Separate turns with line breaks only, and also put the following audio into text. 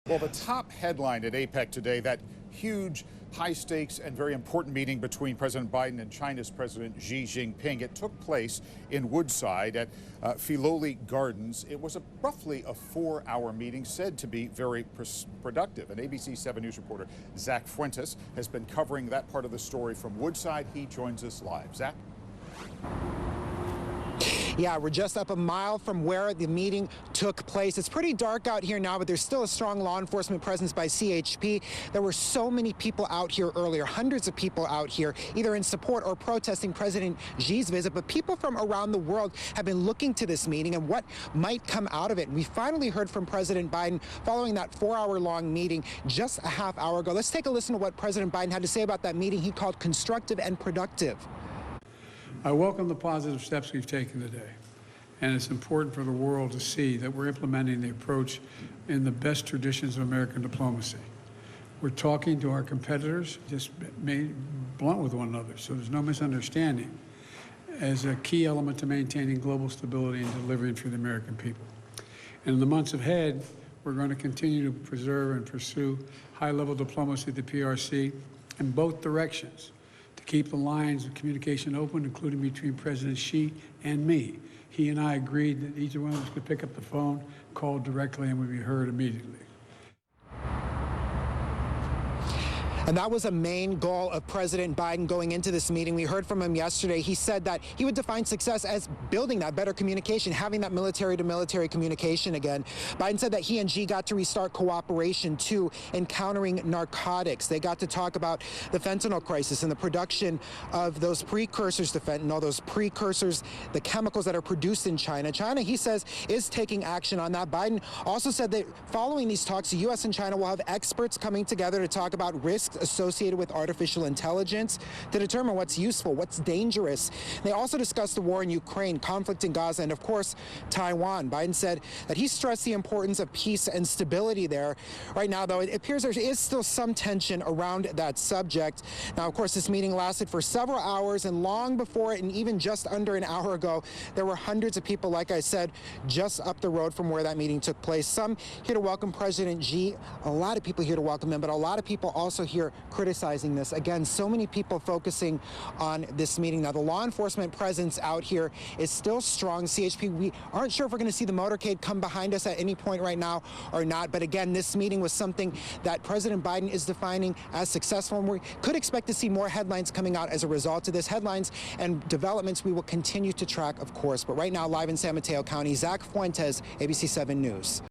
Well, the top headline at APEC today, that huge, high-stakes and very important meeting between President Biden and China's President Xi Jinping. It took place in Woodside at Filoli Gardens. It was roughly a 4-hour meeting, said to be very productive. And ABC 7 News reporter Zach Fuentes has been covering that part of the story from Woodside. He joins us live. Zach?
Yeah, we're just up a mile from where the meeting took place. It's pretty dark out here now, but there's still a strong law enforcement presence by CHP. There were so many people out here earlier, hundreds of people out here, either in support or protesting President Xi's visit. But people from around the world have been looking to this meeting and what might come out of it. We finally heard from President Biden following that 4-hour-long meeting just a half hour ago. Let's take a listen to what President Biden had to say about that meeting he called constructive and productive.
I welcome the positive steps we've taken today, and it's important for the world to see that we're implementing the approach in the best traditions of American diplomacy. We're talking to our competitors, just made blunt with one another, so there's no misunderstanding, as a key element to maintaining global stability and delivering for the American people. And in the months ahead, we're going to continue to preserve and pursue high-level diplomacy at the PRC in both directions, to keep the lines of communication open, including between President Xi and me. He and I agreed that each one of us could pick up the phone, call directly, and would be heard immediately.
And that was a main goal of President Biden going into this meeting. We heard from him yesterday. He said that he would define success as building that better communication, having that military-to-military communication again. Biden said that he and Xi got to restart cooperation, too, in countering narcotics. They got to talk about the fentanyl crisis and the production of those precursors to fentanyl, those precursors, the chemicals that are produced in China. China, he says, is taking action on that. Biden also said that following these talks, the U.S. and China will have experts coming together to talk about risks associated with artificial intelligence to determine what's useful, what's dangerous. They also discussed the war in Ukraine, conflict in Gaza, and of course, Taiwan. Biden said that he stressed the importance of peace and stability there. Right now, though, it appears there is still some tension around that subject. Now, of course, this meeting lasted for several hours, and long before it, and even just under an hour ago, there were hundreds of people, like I said, just up the road from where that meeting took place. Some here to welcome President Xi, a lot of people here to welcome him, but a lot of people also here criticizing this. Again, so many people focusing on this meeting. Now, the law enforcement presence out here is still strong. CHP, we aren't sure if we're going to see the motorcade come behind us at any point right now or not. But again, this meeting was something that President Biden is defining as successful. And we could expect to see more headlines coming out as a result of this. Headlines and developments we will continue to track, of course. But right now, live in San Mateo County, Zach Fuentes, ABC 7 News.